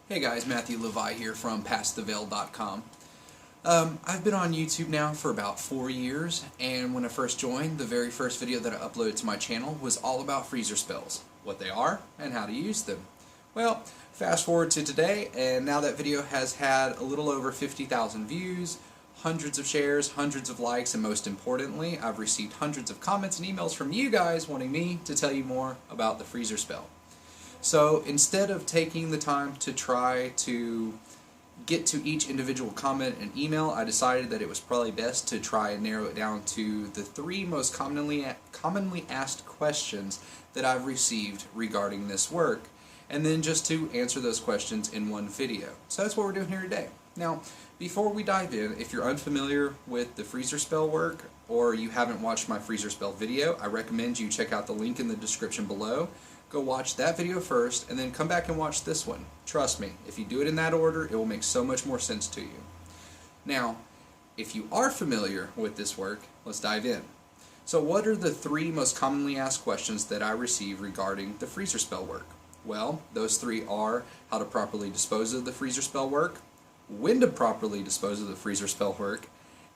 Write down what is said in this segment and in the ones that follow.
Hey guys, Matthew Levi here from PastTheVeil.com. I've been on YouTube now for about 4 years, and when I first joined, the very first video that I uploaded to my channel was all about freezer spells, what they are, and how to use them. Well, fast forward to today, and now that video has had a little over 50,000 views, hundreds of shares, hundreds of likes, and most importantly, I've received hundreds of comments and emails from you guys wanting me to tell you more about the freezer spell. So instead of taking the time to try to get to each individual comment and email, I decided that it was probably best to try and narrow it down to the 3 most commonly asked questions that I've received regarding this work, and then just to answer those questions in one video. So that's what we're doing here today. Now, before we dive in, if you're unfamiliar with the freezer spell work, or you haven't watched my freezer spell video, I recommend you check out the link in the description below. Go watch that video first, and then come back and watch this one. Trust me, if you do it in that order, it will make so much more sense to you. Now, if you are familiar with this work, let's dive in. So what are the 3 most commonly asked questions that I receive regarding the freezer spell work? Well, those 3 are how to properly dispose of the freezer spell work, when to properly dispose of the freezer spell work,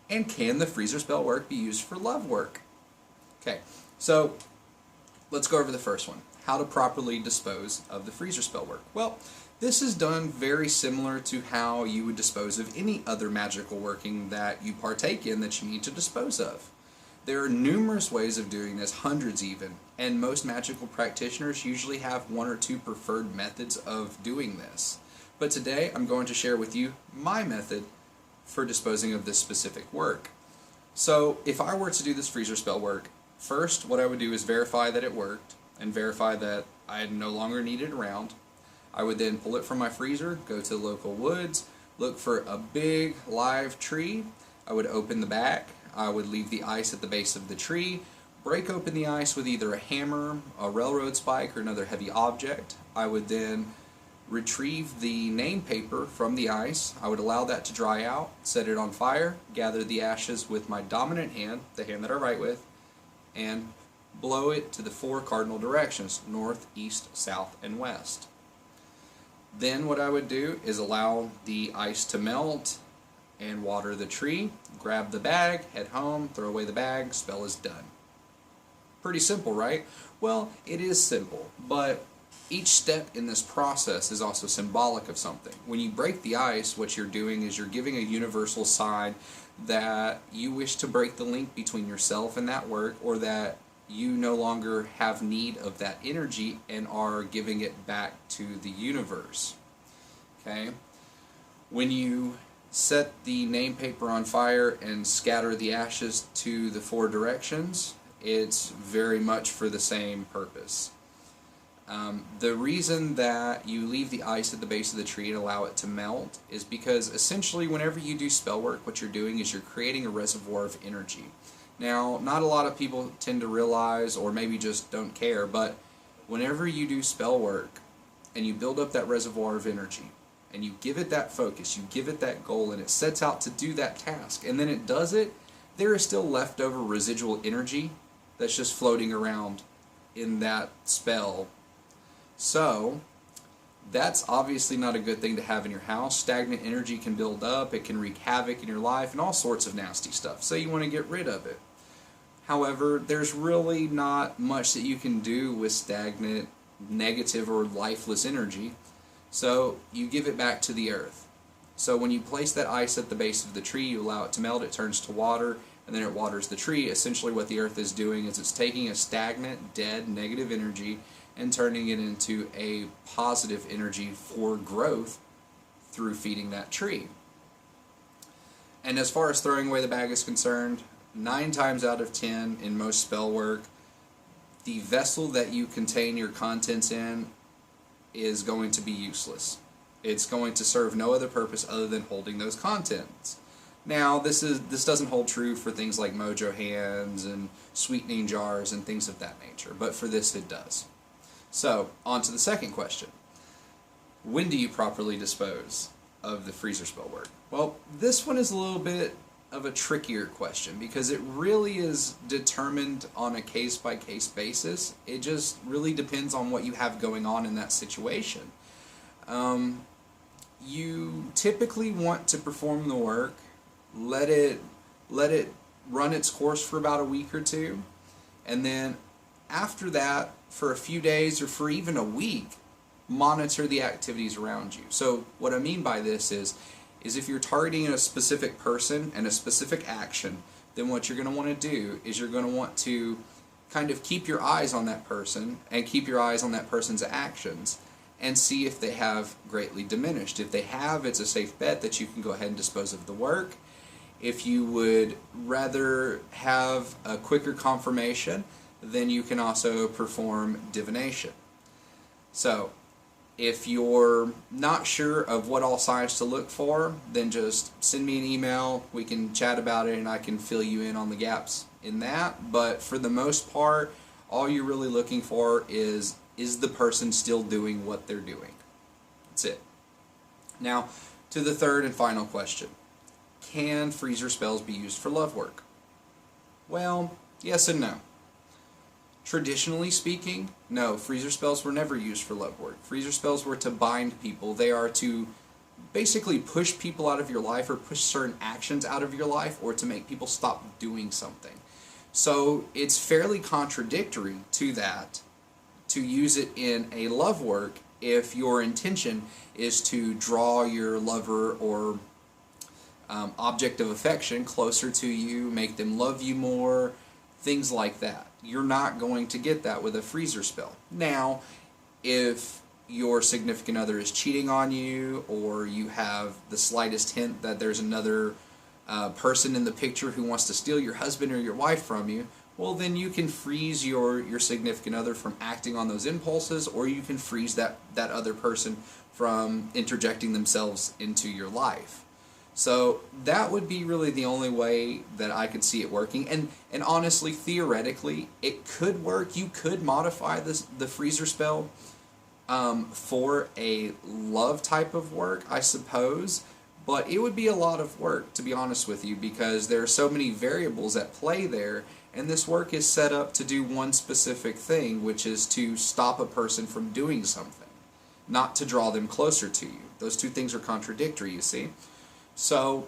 and can the freezer spell work be used for love work? Okay, so let's go over the first one. How to properly dispose of the freezer spell work. Well, this is done very similar to how you would dispose of any other magical working that you partake in that you need to dispose of. There are numerous ways of doing this, hundreds even, and most magical practitioners usually have 1 or 2 preferred methods of doing this. But today I'm going to share with you my method for disposing of this specific work. So if I were to do this freezer spell work, first what I would do is verify that it worked, and verify that I no longer need it around. I would then pull it from my freezer, go to the local woods, look for a big live tree. I would open the back, I would leave the ice at the base of the tree, break open the ice with either a hammer, a railroad spike, or another heavy object. I would then retrieve the name paper from the ice. I would allow that to dry out, set it on fire, gather the ashes with my dominant hand, the hand that I write with, and blow it to the 4 cardinal directions, north, east, south, and west. Then what I would do is allow the ice to melt and water the tree, grab the bag, head home, throw away the bag, spell is done. Pretty simple, right? Well, it is simple, but each step in this process is also symbolic of something. When you break the ice, what you're doing is you're giving a universal sign that you wish to break the link between yourself and that work, or that you no longer have need of that energy and are giving it back to the universe. Okay? When you set the name paper on fire and scatter the ashes to the 4 directions, it's very much for the same purpose. The reason that you leave the ice at the base of the tree and allow it to melt is because essentially whenever you do spell work, what you're doing is you're creating a reservoir of energy. Now, not a lot of people tend to realize, or maybe just don't care, but whenever you do spell work and you build up that reservoir of energy and you give it that focus, you give it that goal, and it sets out to do that task, and then it does it, there is still leftover residual energy that's just floating around in that spell. So that's obviously not a good thing to have in your house. Stagnant energy can build up, it can wreak havoc in your life, and all sorts of nasty stuff. So you want to get rid of it. However, there's really not much that you can do with stagnant, negative, or lifeless energy. So you give it back to the earth. So when you place that ice at the base of the tree, you allow it to melt, it turns to water, and then it waters the tree. Essentially what the earth is doing is it's taking a stagnant, dead, negative energy and turning it into a positive energy for growth through feeding that tree. And as far as throwing away the bag is concerned, 9 times out of 10 in most spell work, the vessel that you contain your contents in is going to be useless. It's going to serve no other purpose other than holding those contents. Now, this doesn't hold true for things like mojo hands and sweetening jars and things of that nature, but for this it does. So, on to the second question. When do you properly dispose of the freezer spell work? Well, this one is a little bit of a trickier question because it really is determined on a case-by-case basis. It just really depends on what you have going on in that situation. you typically want to perform the work, let it run its course for about a week or two, and then after that, for a few days or for even a week, monitor the activities around you. So what I mean by this is if you're targeting a specific person and a specific action, then what you're going to want to do is you're going to want to kind of keep your eyes on that person and keep your eyes on that person's actions and see if they have greatly diminished. If they have, it's a safe bet that you can go ahead and dispose of the work. If you would rather have a quicker confirmation, then you can also perform divination. So, if you're not sure of what all signs to look for, then just send me an email, we can chat about it, and I can fill you in on the gaps in that. But for the most part, all you're really looking for is the person still doing what they're doing? That's it. Now, to the third and final question. Can freezer spells be used for love work? Well, yes and no. Traditionally speaking, no, freezer spells were never used for love work. Freezer spells were to bind people. They are to basically push people out of your life or push certain actions out of your life or to make people stop doing something. So it's fairly contradictory to that to use it in a love work if your intention is to draw your lover or object of affection closer to you, make them love you more, things like that. You're not going to get that with a freezer spell. Now, if your significant other is cheating on you, or you have the slightest hint that there's another person in the picture who wants to steal your husband or your wife from you, well, then you can freeze your significant other from acting on those impulses, or you can freeze that other person from interjecting themselves into your life. So that would be really the only way that I could see it working. And honestly, theoretically, it could work. You could modify the freezer spell for a love type of work, I suppose. But it would be a lot of work, to be honest with you, because there are so many variables at play there. And this work is set up to do one specific thing, which is to stop a person from doing something, not to draw them closer to you. Those two things are contradictory, you see. So,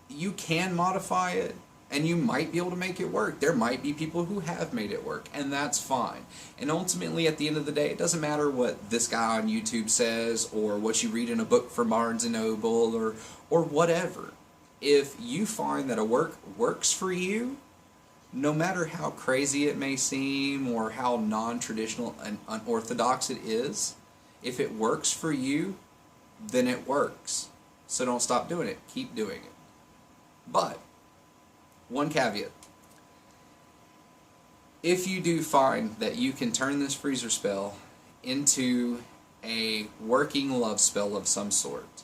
you can modify it, and you might be able to make it work. There might be people who have made it work, and that's fine. And ultimately, at the end of the day, it doesn't matter what this guy on YouTube says, or what you read in a book from Barnes & Noble, or whatever. If you find that a work works for you, no matter how crazy it may seem, or how non-traditional and unorthodox it is, if it works for you, then it works. So don't stop doing it. Keep doing it. But, one caveat. If you do find that you can turn this freezer spell into a working love spell of some sort,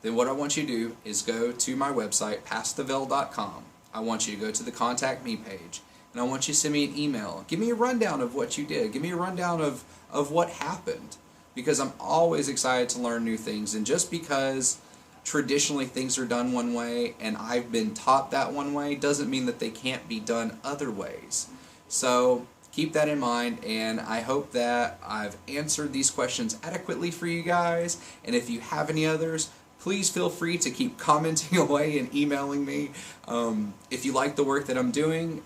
then what I want you to do is go to my website, pasttheveil.com. I want you to go to the Contact Me page, and I want you to send me an email. Give me a rundown of what you did. Give me a rundown of what happened. Because I'm always excited to learn new things, and just because traditionally things are done one way and I've been taught that one way doesn't mean that they can't be done other ways. So keep that in mind, and I hope that I've answered these questions adequately for you guys, and if you have any others, please feel free to keep commenting away and emailing me. If you like the work that I'm doing,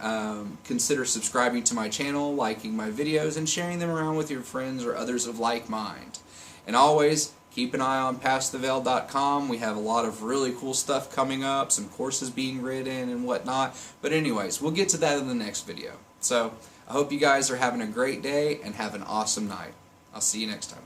consider subscribing to my channel, liking my videos, and sharing them around with your friends or others of like mind. And always, keep an eye on pasttheveil.com. We have a lot of really cool stuff coming up, some courses being written and whatnot. But anyways, we'll get to that in the next video. So, I hope you guys are having a great day and have an awesome night. I'll see you next time.